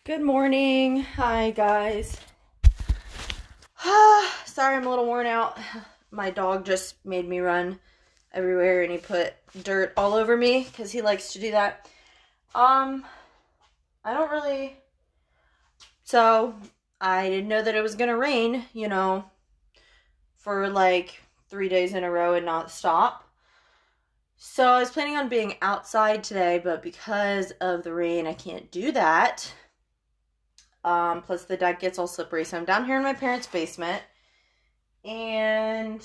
Good morning. Hi, guys. Sorry, I'm a little worn out. My dog just made me run everywhere and he put dirt all over me because he likes to do that. I don't really. So, I didn't know that it was gonna rain, for like 3 days in a row and not stop. So, I was planning on being outside today, but because of the rain, I can't do that. Plus the deck gets all slippery. So I'm down here in my parents' basement. And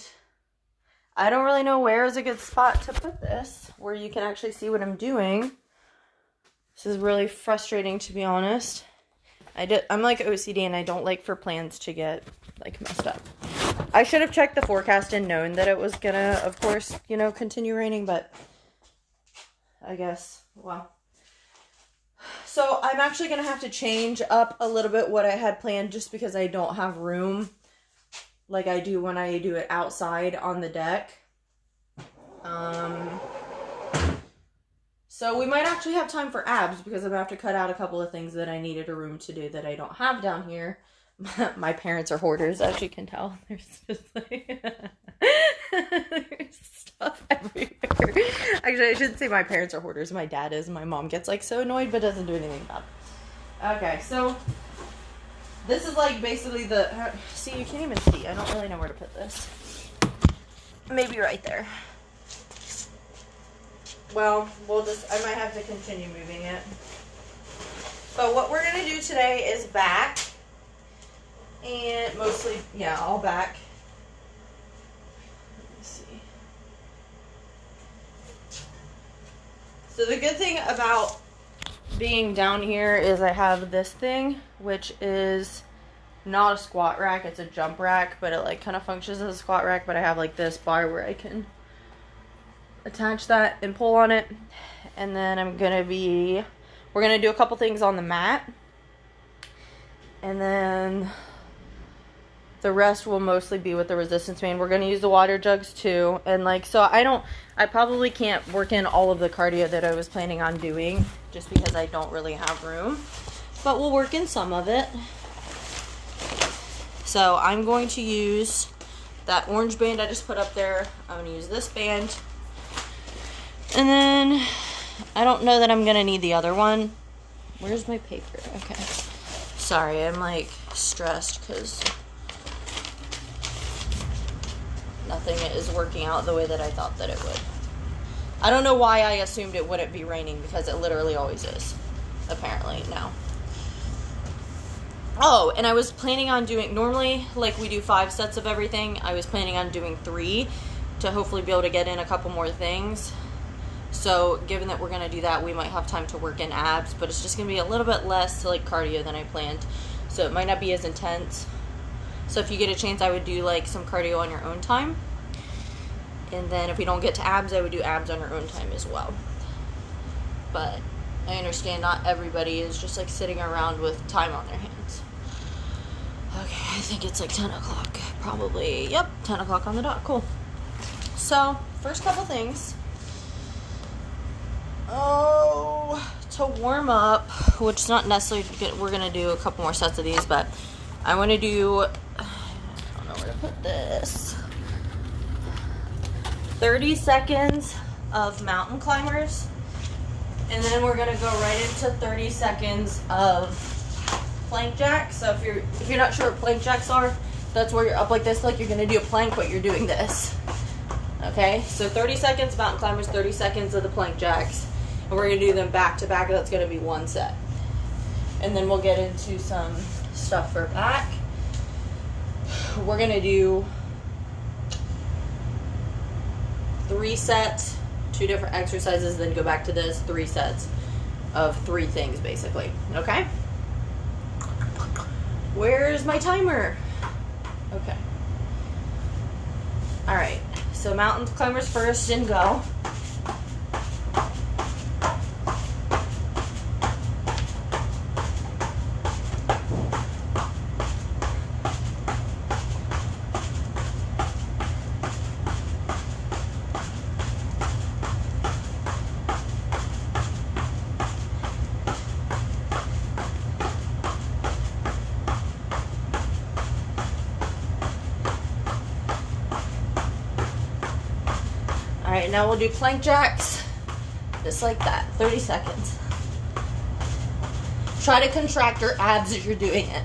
I don't really know where is a good spot to put this, where you can actually see what I'm doing. This is really frustrating, to be honest. I'm like OCD and I don't like for plans to get like messed up. I should have checked the forecast and known that it was gonna, of course, continue raining, but I guess, well. So I'm actually going to have to change up a little bit what I had planned just because I don't have room like I do when I do it outside on the deck. So we might actually have time for abs because I'm going to have to cut out a couple of things that I needed a room to do that I don't have down here. My parents are hoarders, as you can tell. There's just like there's stuff everywhere. Actually, I shouldn't say my parents are hoarders. My dad is. My mom gets like so annoyed but doesn't do anything about it. Okay, so this is like basically the... See, you can't even see. I don't really know where to put this. Maybe right there. Well, I might have to continue moving it. But what we're going to do today is back. And mostly, yeah, all back. Let me see. So the good thing about being down here is I have this thing, which is not a squat rack, it's a jump rack, but it like kind of functions as a squat rack, but I have like this bar where I can attach that and pull on it. And then we're gonna do a couple things on the mat. And then the rest will mostly be with the resistance band. We're going to use the water jugs too. And so I probably can't work in all of the cardio that I was planning on doing just because I don't really have room. But we'll work in some of it. So I'm going to use that orange band I just put up there. I'm going to use this band. And then I don't know that I'm going to need the other one. Where's my paper? Okay. Sorry, I'm like stressed because nothing is working out the way that I thought that it would. I don't know why I assumed it wouldn't be raining because it literally always is. Apparently, now. Oh, and I was planning on doing, normally, like we do 5 sets of everything. I was planning on doing 3 to hopefully be able to get in a couple more things. So, given that we're going to do that, we might have time to work in abs, but it's just going to be a little bit less to like cardio than I planned. So, it might not be as intense. So if you get a chance, I would do like some cardio on your own time. And then if we don't get to abs, I would do abs on your own time as well. But I understand not everybody is just like sitting around with time on their hands. Okay, I think it's like 10 o'clock. Probably, yep, 10 o'clock on the dot. Cool. So, first couple things. To warm up, which is not necessarily good. We're going to do a couple more sets of these, but I want to do... I don't know where to put this. 30 seconds of mountain climbers. And then we're going to go right into 30 seconds of plank jacks. So if you're not sure what plank jacks are, that's where you're up like this, like you're going to do a plank, but you're doing this. Okay? So 30 seconds mountain climbers, 30 seconds of the plank jacks. And we're going to do them back to back. That's going to be one set. And then we'll get into some stuff for back. We're going to do 3 sets, 2 different exercises, then go back to this, 3 sets of 3 things basically. Okay? Where's my timer? Okay. Alright, so mountain climbers first and go. right, now we'll do plank jacks, just like that, 30 seconds. Try to contract your abs as you're doing it.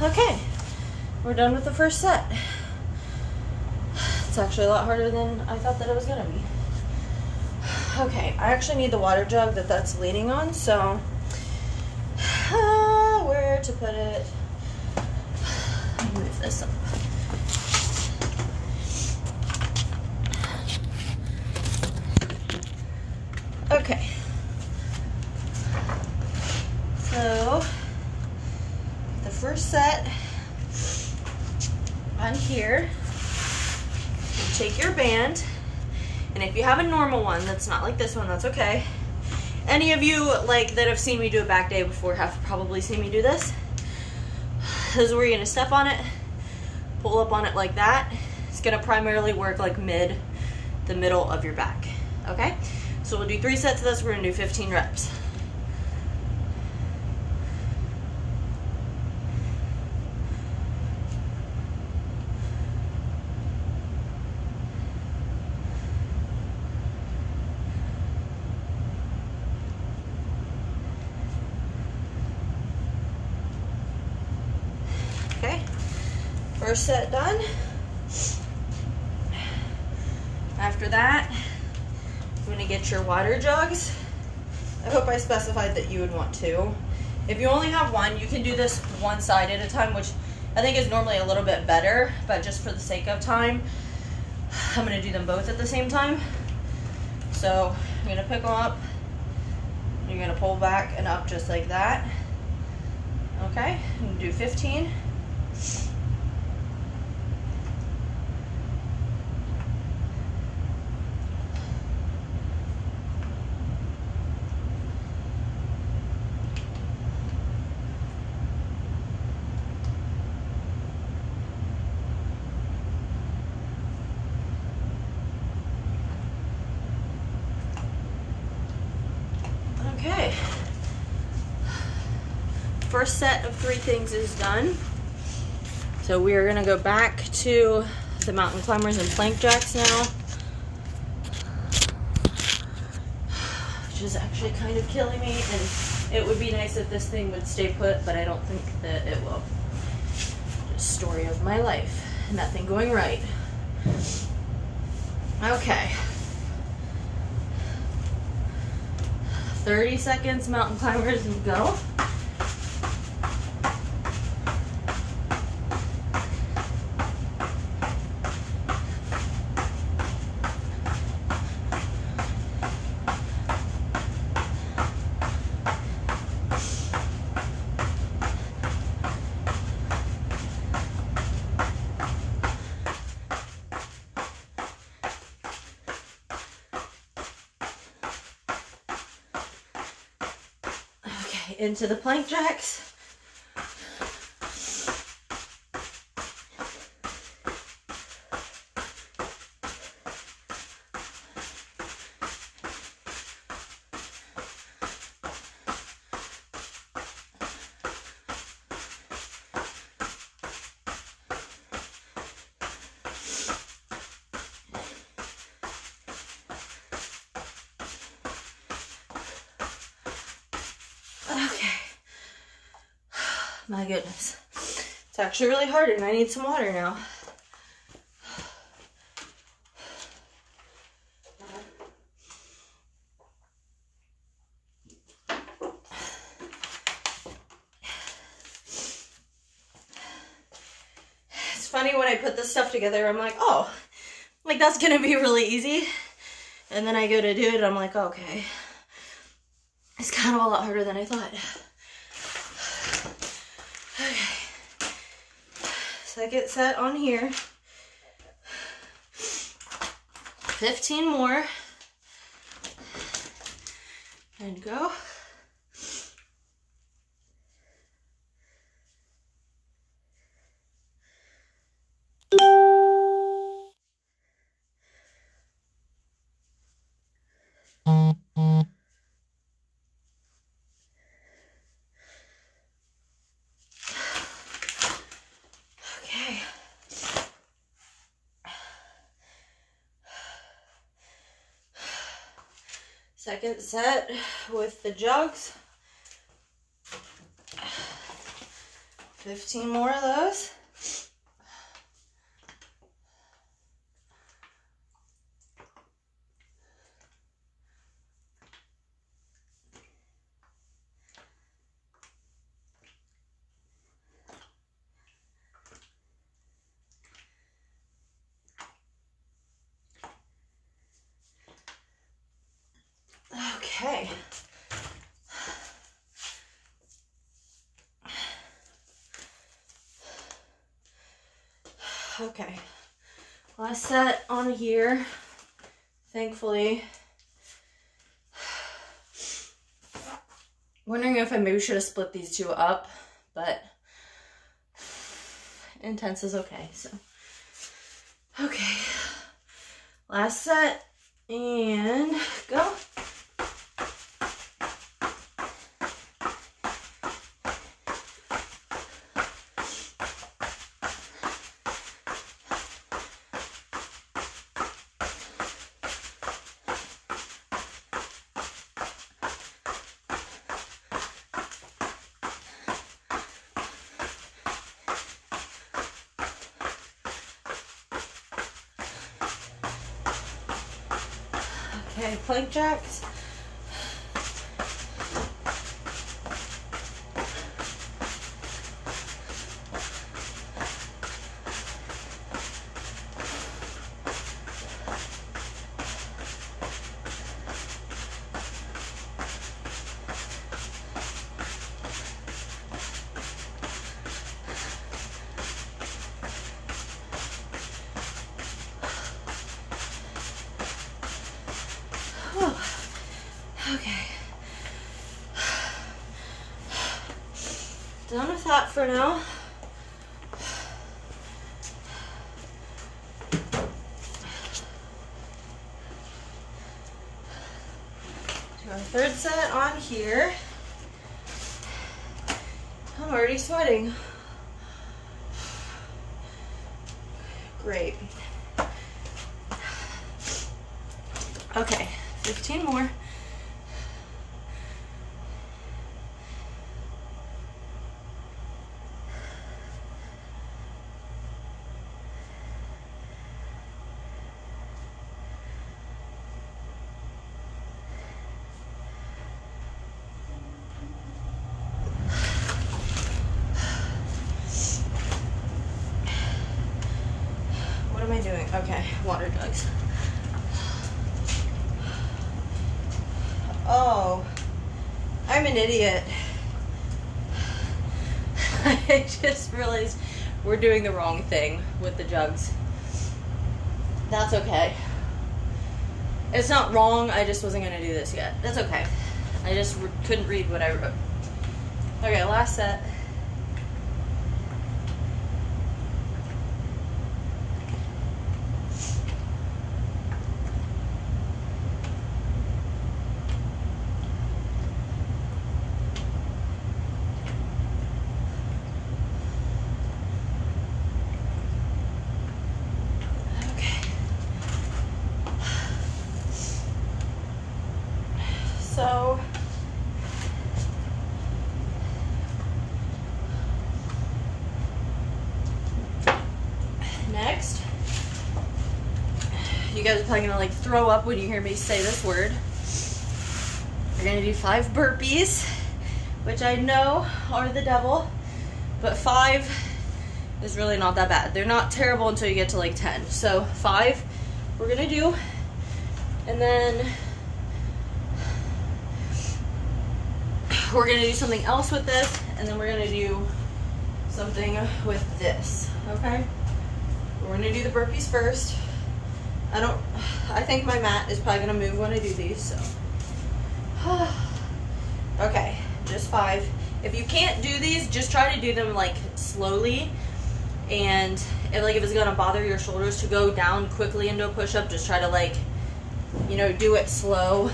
Okay, we're done with the first set. It's actually a lot harder than I thought that it was gonna be. Okay, I actually need the water jug that's leaning on, so where to put it? Let me move this up. Okay, so the first set on here, you take your band, and if you have a normal one that's not like this one, that's okay. Any of you like that have seen me do a back day before have probably seen me do this. This is where you're gonna step on it, pull up on it like that. It's gonna primarily work like the middle of your back, okay? So we'll do 3 sets of this. We're gonna do 15 reps. Okay, first set done. After that, I'm gonna get your water jugs. I hope I specified that you would want 2. If you only have one, you can do this one side at a time, which I think is normally a little bit better, but just for the sake of time, I'm gonna do them both at the same time. So you're gonna pick them up, you're gonna pull back and up just like that. Okay, I'm gonna do 15. Okay, first set of 3 things is done. So we are gonna go back to the mountain climbers and plank jacks now, which is actually kind of killing me, and it would be nice if this thing would stay put, but I don't think that it will. Just story of my life, nothing going right. Okay. 30 seconds, mountain climbers, and go. Into the plank jacks. My goodness. It's actually really hard and I need some water now. It's funny when I put this stuff together, I'm like, oh, like that's gonna be really easy. And then I go to do it, I'm like, okay. It's kind of a lot harder than I thought. Okay, second set on here. 15 more. And go. Second set with the jugs. 15 more of those. Okay. Okay. Last set on here. Thankfully. Wondering if I maybe should have split these two up, but intense is okay, so. Okay. Last set and go. Okay, plank jacks. Okay. Done with that for now. To our third set on here. I'm already sweating. Great. Okay, 15 more. What am I doing? Okay, water jugs. Oh, I'm an idiot. I just realized we're doing the wrong thing with the jugs. That's okay. It's not wrong, I just wasn't going to do this yet. That's okay. I just couldn't read what I wrote. Okay, last set. So, next, you guys are probably gonna like throw up when you hear me say this word. We're gonna do 5 burpees, which I know are the devil, but 5 is really not that bad. They're not terrible until you get to like 10. So 5 we're gonna do, and then we're gonna do something else with this, and then we're gonna do something with this, okay? We're gonna do the burpees first. I think my mat is probably gonna move when I do these, so. Okay, just 5. If you can't do these, just try to do them like slowly, and if it's gonna bother your shoulders to go down quickly into a push-up, just try to like, you know, do it slow,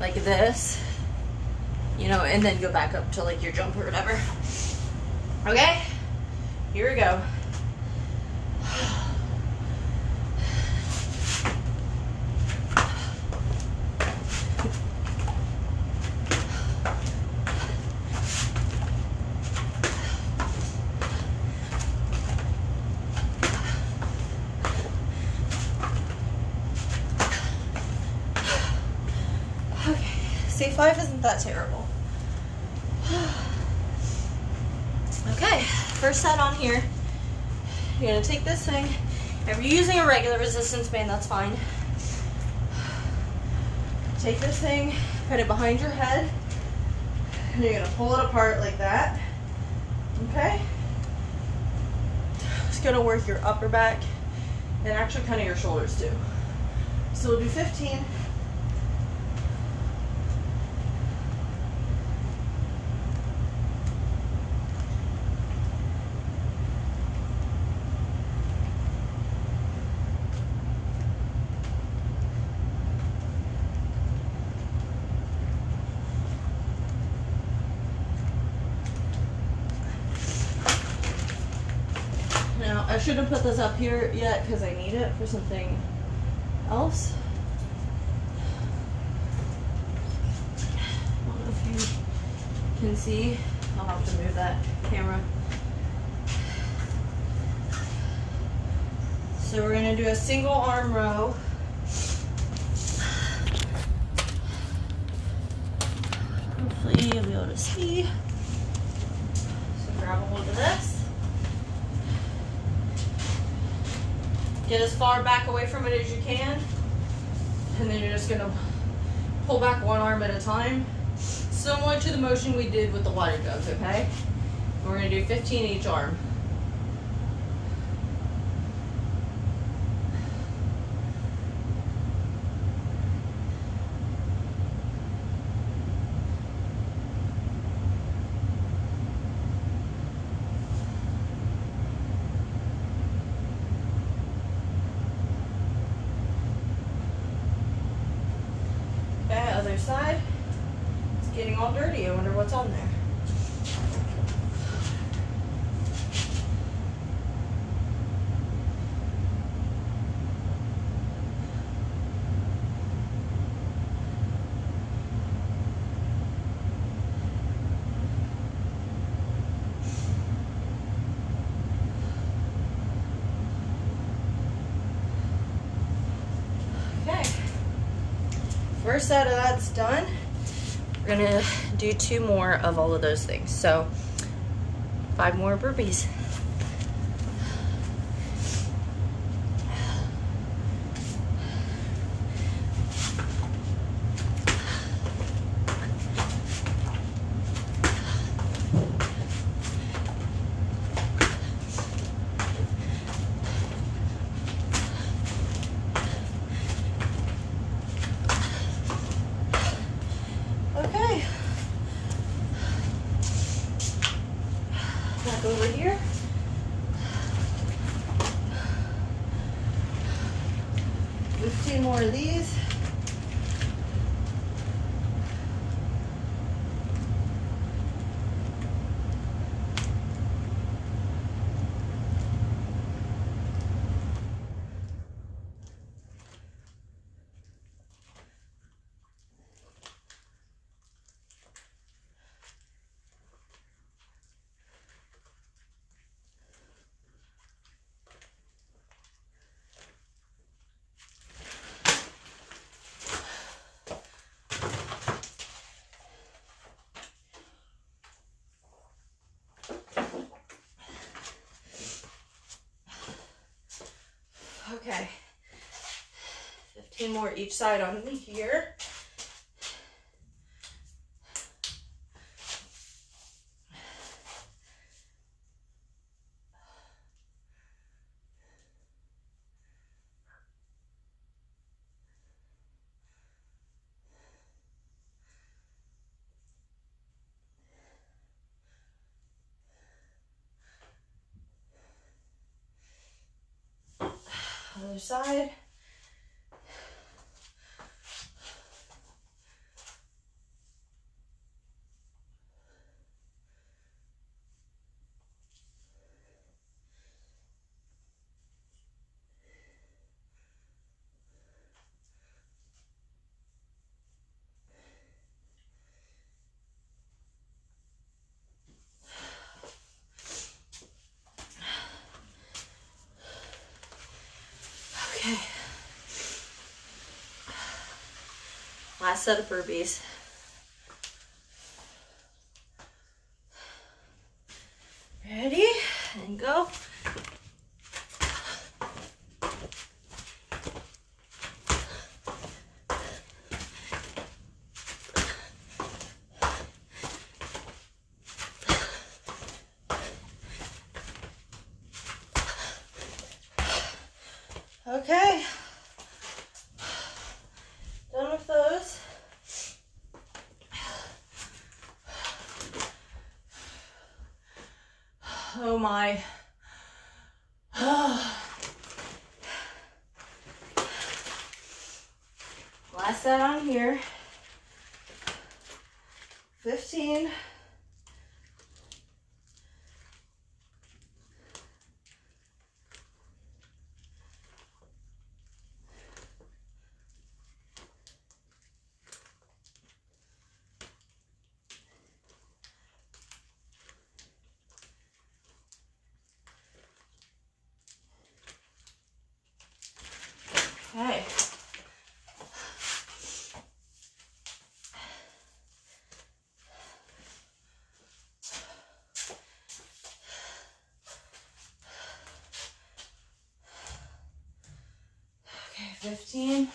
like this. You know, and then go back up to like your jump or whatever. Okay, here we go. See, 5 isn't that terrible. Okay, first set on here. You're gonna take this thing. If you're using a regular resistance band, that's fine. Take this thing, put it behind your head, and you're gonna pull it apart like that. Okay? It's gonna work your upper back and actually kind of your shoulders too. So we'll do 15. Now, I shouldn't put this up here yet because I need it for something else. I don't know if you can see. I'll have to move that camera. So we're going to do a single arm row. Hopefully you'll be able to see. So grab a hold of this. Get as far back away from it as you can. And then you're just going to pull back one arm at a time. Similar to the motion we did with the water jugs, okay? We're going to do 15 each arm. Okay, other side. It's getting all dirty. I wonder what's on there. First set of that's done. We're gonna do 2 more of all of those things. So 5 more burpees. Okay. Back over here. Fifteen more of these. Okay, 15 more each side on here. Other side. Okay. Last set of burpees. Ready? And go. Okay. Done with those. Oh my. Last set on here. 15. Okay. Okay, 15.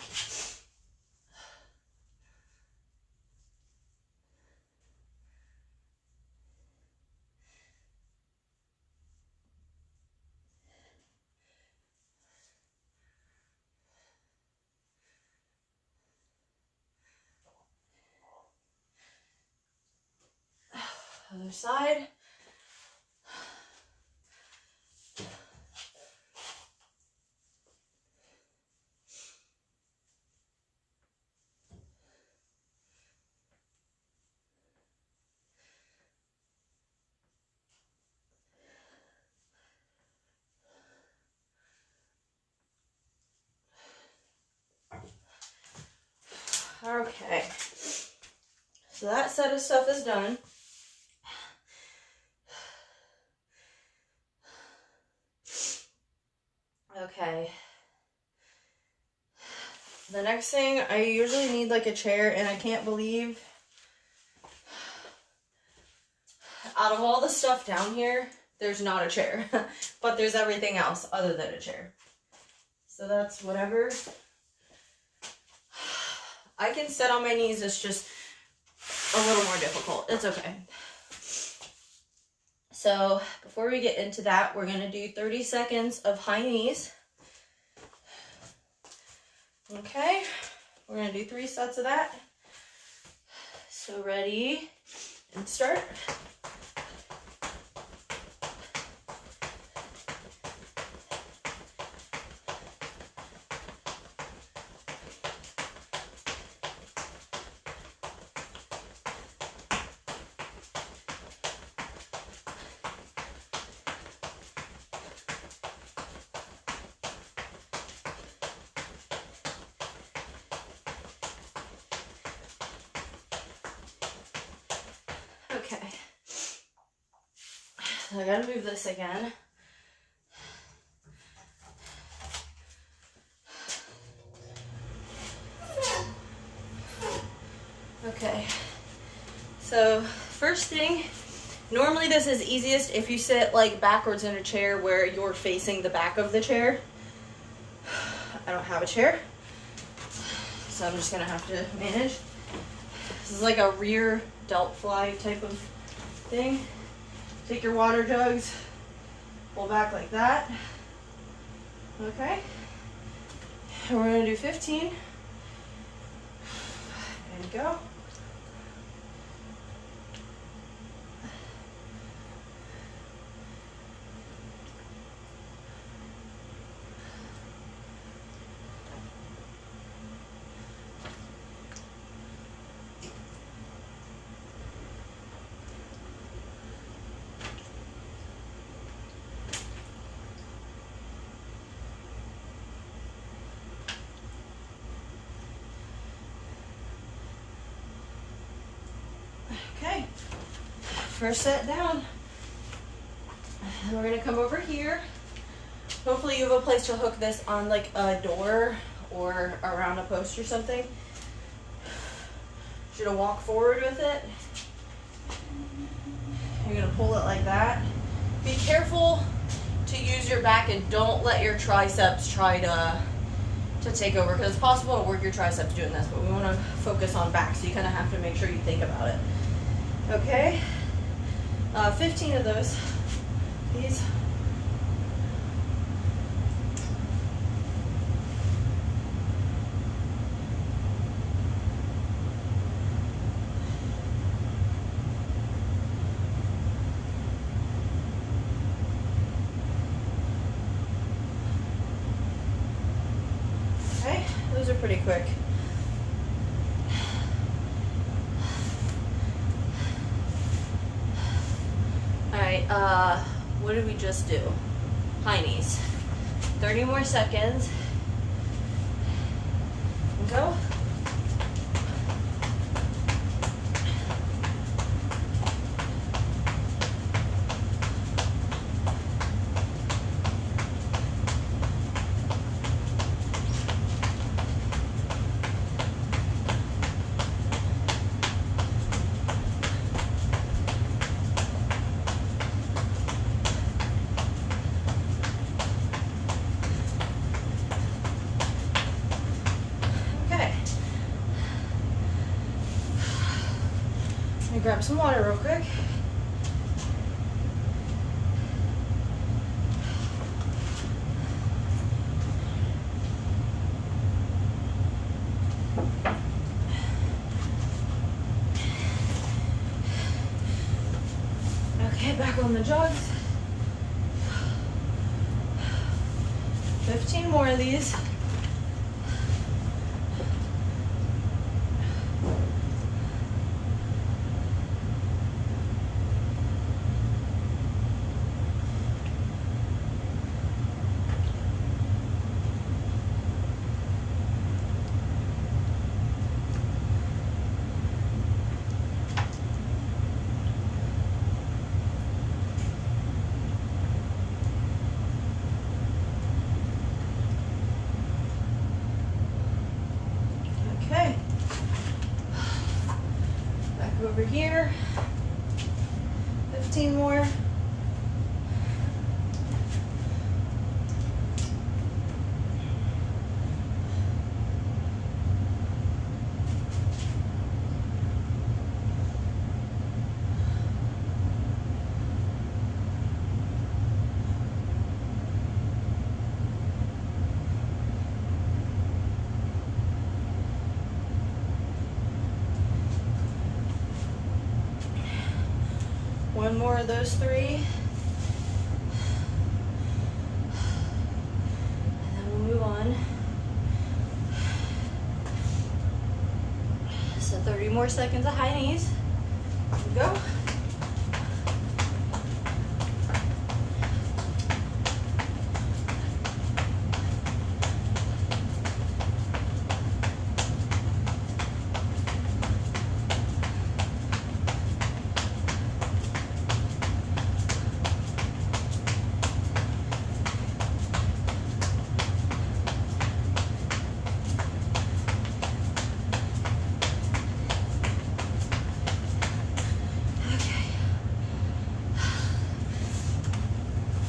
Other side. Okay. So that set of stuff is done. Okay. The next thing, I usually need like a chair, and I can't believe out of all the stuff down here, there's not a chair. But there's everything else other than a chair. So that's whatever. I can sit on my knees, it's just a little more difficult. It's okay. So before we get into that, we're gonna do 30 seconds of high knees. Okay, we're gonna do 3 sets of that. So ready, and start. Okay, so I gotta move this again. Okay, so first thing, normally this is easiest if you sit like backwards in a chair where you're facing the back of the chair. I don't have a chair, so I'm just gonna have to manage. This is like a rear delt fly type of thing. Take your water jugs, pull back like that. Okay, and we're gonna do 15. And go. Okay, first set down. And we're gonna come over here. Hopefully you have a place to hook this on like a door or around a post or something. You're gonna walk forward with it. You're gonna pull it like that. Be careful to use your back and don't let your triceps try to take over, because it's possible to work your triceps doing this, but we want to focus on back, so you kind of have to make sure you think about it. Okay, 15 of those. These. Okay, those are pretty quick. Alright, what did we just do? High knees. 30 more seconds. Go. Grab some water real quick. Okay, back on the jogs. 15 more of these. Okay. Back over here. 15 more. One more of those 3. And then we'll move on. So 30 more seconds of high knees. Go.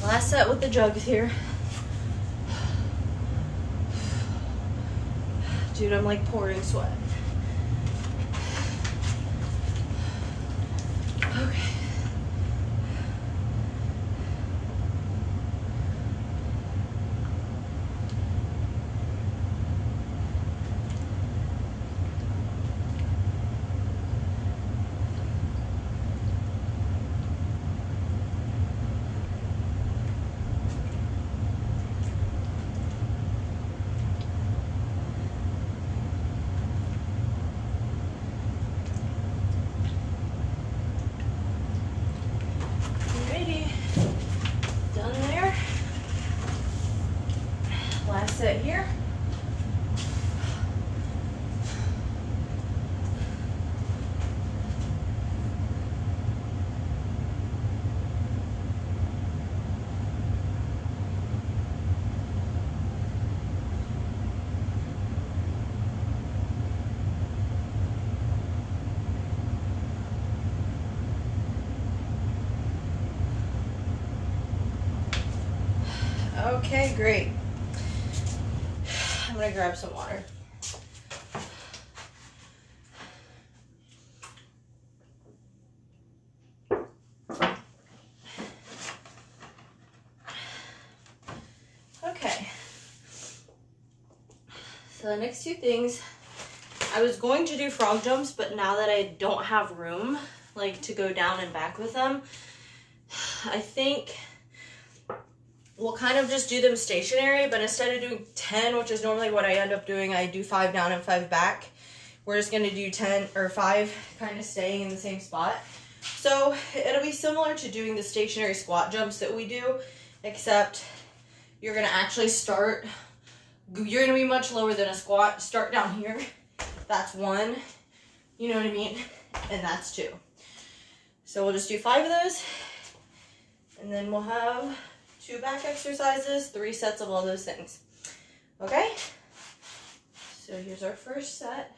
Last set with the jugs here. Dude, I'm like pouring sweat. Okay. Okay, great. I'm gonna grab some water. Okay. So the next two things, I was going to do frog jumps, but now that I don't have room, like, to go down and back with them, I think we'll kind of just do them stationary, but instead of doing 10, which is normally what I end up doing, I do 5 down and 5 back. We're just gonna do 10 or 5, kind of staying in the same spot. So it'll be similar to doing the stationary squat jumps that we do, except you're gonna actually start, you're gonna be much lower than a squat. Start down here, that's 1, you know what I mean? And that's 2. So we'll just do 5 of those, and then we'll have 2 back exercises, 3 sets of all those things. Okay? So here's our first set.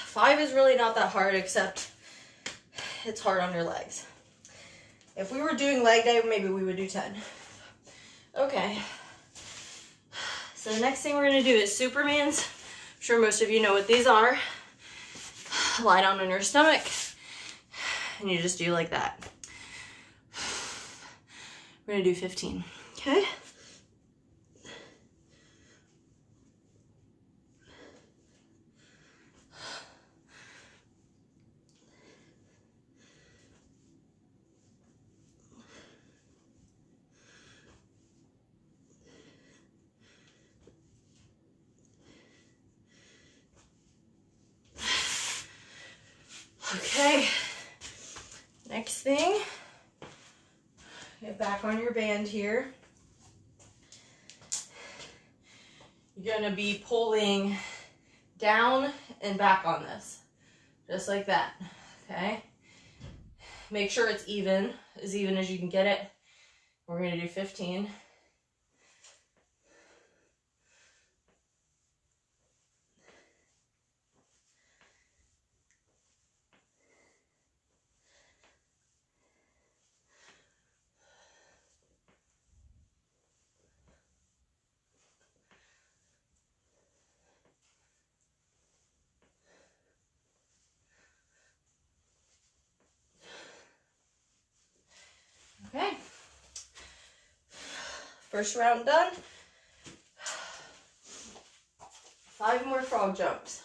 Five is really not that hard, except it's hard on your legs. If we were doing leg day, maybe we would do 10. Okay. So the next thing we're gonna do is Supermans. I'm sure most of you know what these are. Lie down on your stomach, and you just do like that. We're gonna do 15, okay? Okay, next thing, get back on your band here. You're gonna be pulling down and back on this, just like that, okay? Make sure it's even as you can get it. We're gonna do 15. Okay, first round done. 5 more frog jumps.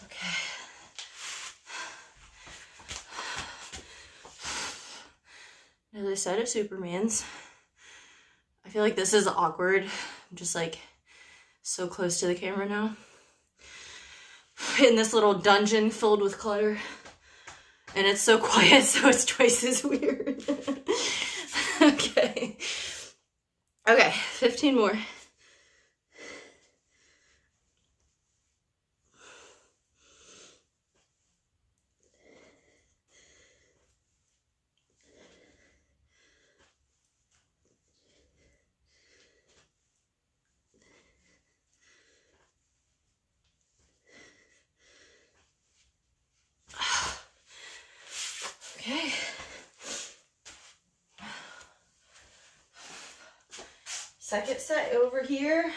Okay. Another set of Supermans. I feel like this is awkward. I'm just like so close to the camera now. In this little dungeon filled with clutter. And it's so quiet, so it's twice as weird. Okay. Okay, 15 more. Okay. Second set over here.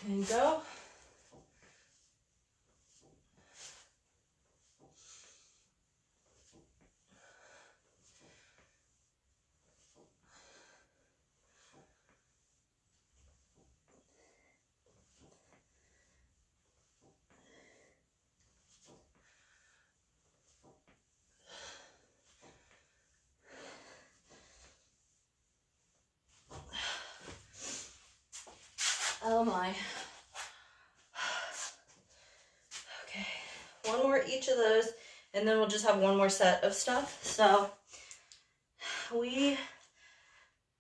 And go. Oh my. Okay, one more each of those, and then we'll just have one more set of stuff. So we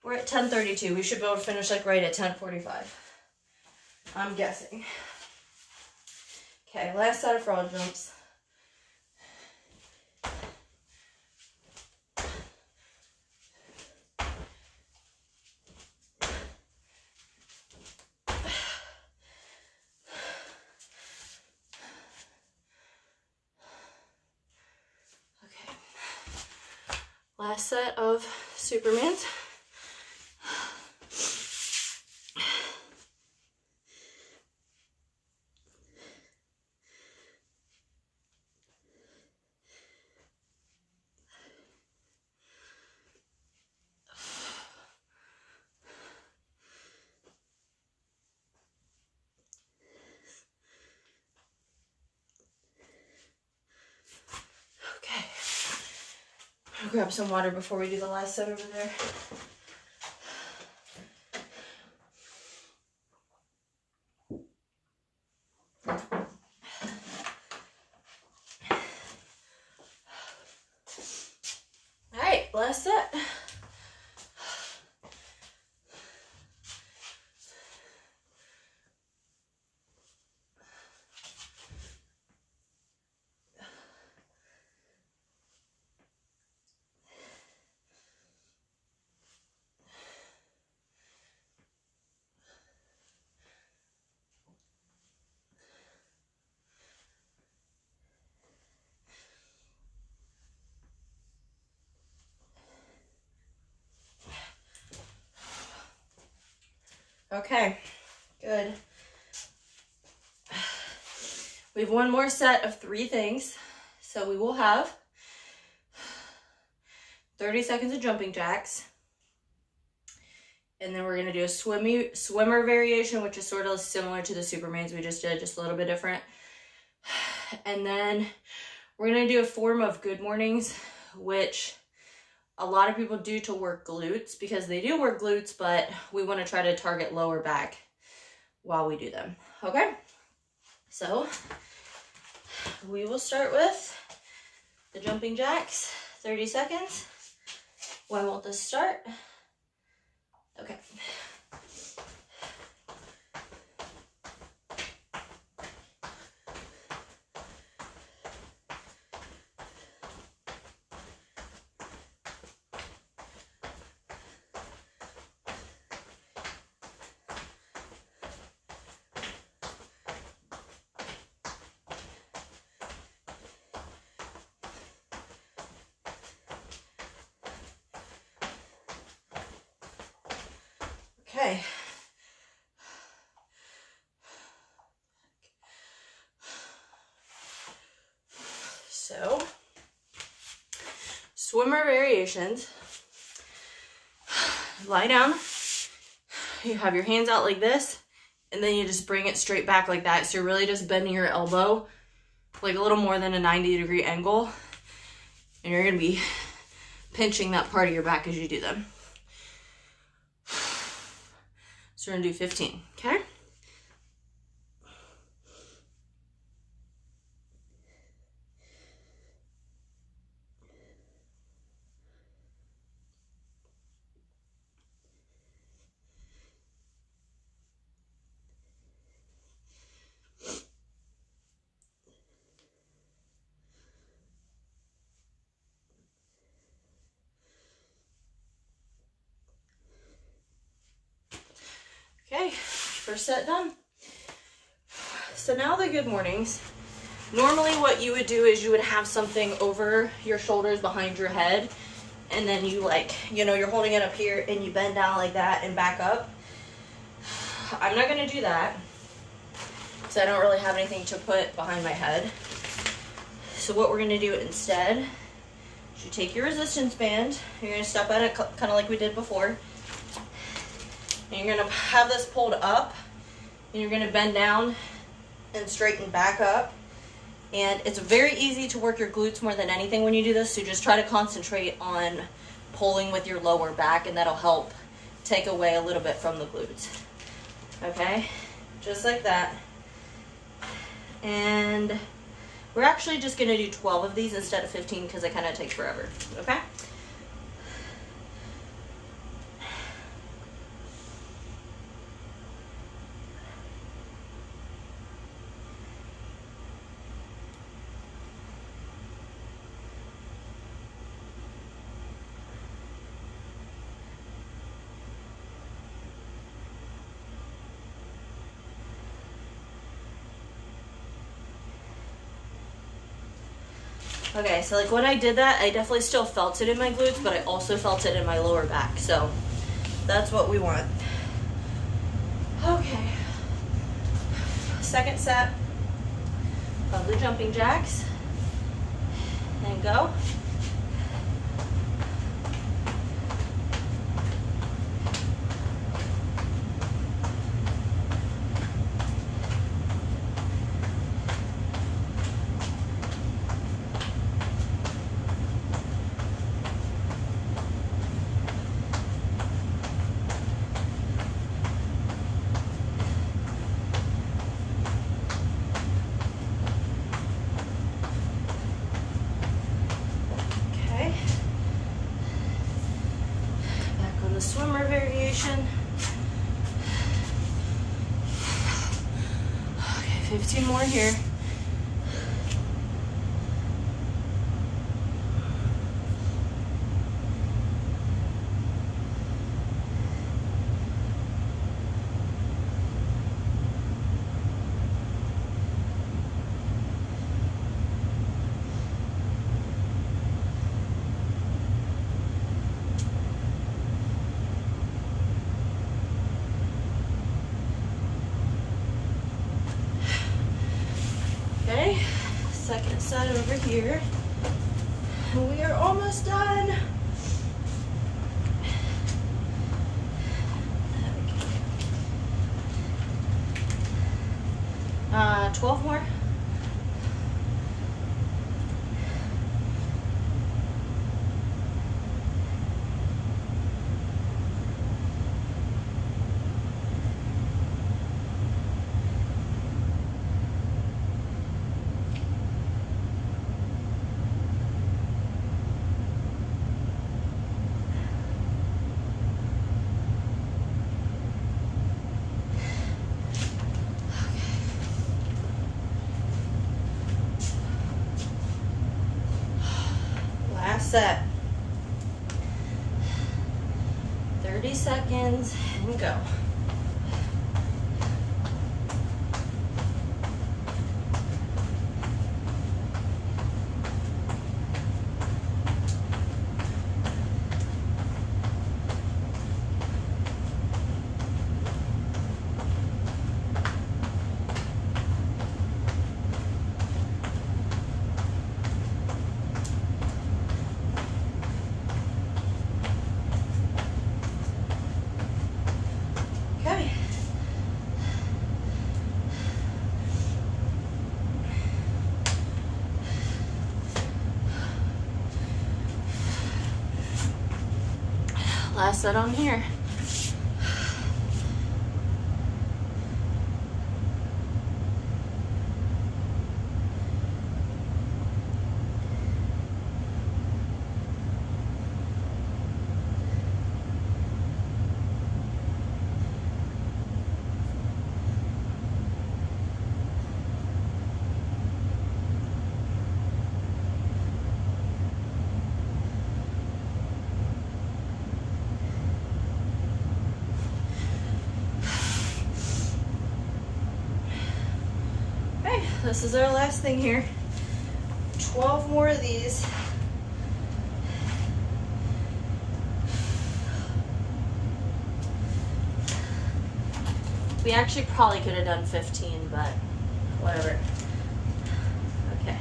We're at 10:32. We should be able to finish like right at 10:45. I'm guessing. Okay, last set of frog jumps. Okay. Last set of Supermans. Okay. I'll grab some water before we do the last set over there. All right, last set. Okay, good. We have one more set of 3 things. So we will have 30 seconds of jumping jacks. And then we're gonna do a swimmer variation, which is sort of similar to the Supermans we just did, just a little bit different. And then we're gonna do a form of good mornings, which a lot of people do to work glutes because they do work glutes, but we want to try to target lower back while we do them. Okay, so we will start with the jumping jacks, 30 seconds. When won't this start? Okay. Okay. So, swimmer variations. Lie down. You have your hands out like this, and then you just bring it straight back like that. So you're really just bending your elbow like a little more than a 90-degree angle. And you're gonna be pinching that part of your back as you do them. So we're gonna do 15, okay? Okay, first set done. So now the good mornings. Normally what you would do is you would have something over your shoulders behind your head, and then you you're holding it up here and you bend down like that and back up. I'm not gonna do that because I don't really have anything to put behind my head. So what we're gonna do instead is you take your resistance band, you're gonna step on it kind of like we did before. And you're gonna have this pulled up, and you're gonna bend down and straighten back up. And it's very easy to work your glutes more than anything when you do this, so just try to concentrate on pulling with your lower back, and that'll help take away a little bit from the glutes. Okay, just like that. And we're actually just gonna do 12 of these instead of 15 because it kind of takes forever, okay? Okay, so like when I did that, I definitely still felt it in my glutes, but I also felt it in my lower back. So that's what we want. Okay. Second set of the jumping jacks. And go. Swimmer variation. Okay, 15 more here. Okay, second set over here. We are almost done. 12 more. Last set. 30 seconds and go. Okay. Last set on here. Okay, this is our last thing here. 12 more of these. We actually probably could have done 15, but whatever. Okay.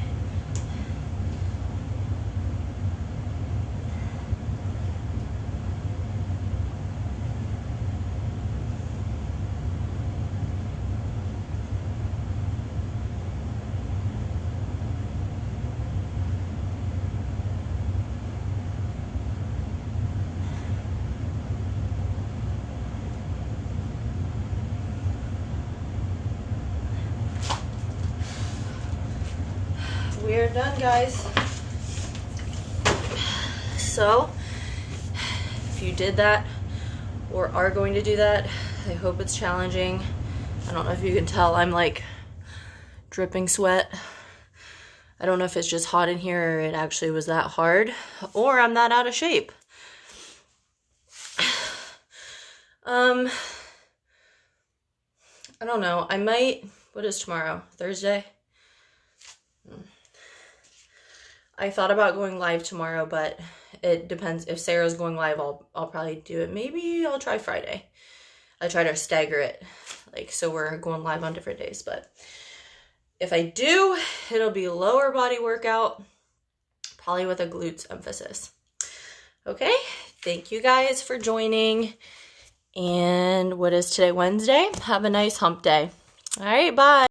We are done, guys. So, if you did that or are going to do that, I hope it's challenging. I don't know if you can tell, I'm like dripping sweat. I don't know if it's just hot in here or it actually was that hard, or I'm that out of shape. I don't know. I might, what is tomorrow? Thursday? I thought about going live tomorrow, but it depends. If Sarah's going live, I'll probably do it. Maybe I'll try Friday. I try to stagger it, like, so we're going live on different days. But if I do, it'll be lower body workout, probably with a glutes emphasis. Okay, thank you guys for joining. And what is today, Wednesday? Have a nice hump day. All right, bye.